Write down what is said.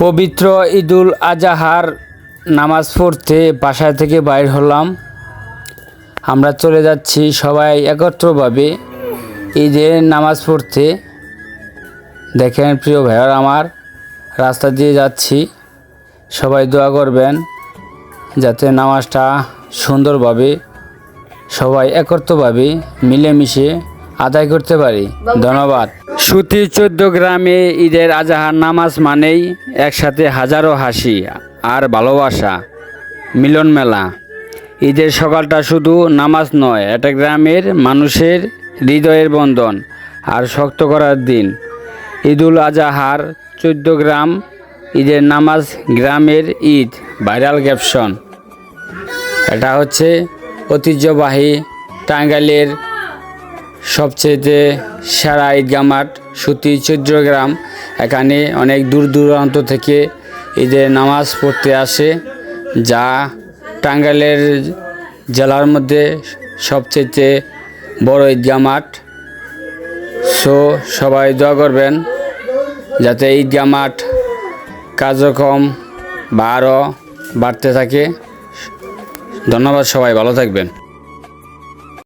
পবিত্র ঈদুল আজহার নামাজ পড়তে বাসা থেকে বাইর হলাম। আমরা চলে যাচ্ছি সবাই একত্রভাবে ঈদের নামাজ পড়তে। দেখেন প্রিয় ভাইয়ার, আমার রাস্তা দিয়ে যাচ্ছি, সবাই দোয়া করবেন যাতে নামাজটা সুন্দরভাবে সবাই একত্রভাবে মিলেমিশে আদায় করতে পারি। ধন্যবাদ। সুতি 14 গ্রামে ঈদের আজহার নামাজ মানেই একসাথে হাজারো হাসি আর ভালোবাসা, মিলন মেলা। ঈদের সকালটা শুধু নামাজ নয়, এটা গ্রামের মানুষের হৃদয়ের বন্ধন আর শক্ত করার দিন। ঈদুল আজহার 14 গ্রাম ঈদের নামাজ গ্রামের ঈদ ভাইরাল ক্যাপশন। এটা হচ্ছে ঐতিহ্যবাহী টাঙ্গাইলের সবচেয়ে সেরা ঈদগাহ মাঠ সুতি 14 গ্রাম। এখানে অনেক দূর দূরান্ত থেকে ঈদের নামাজ পড়তে আসে, যা টাঙ্গাইলের জেলার মধ্যে সবচেয়ে বড় ঈদগাহ মাঠ। সবাই দোয়া করবেন যাতে ঈদগাহ মাঠ কার্যক্রম আরও বাড়তে থাকে। ধন্যবাদ, সবাই ভালো থাকবেন।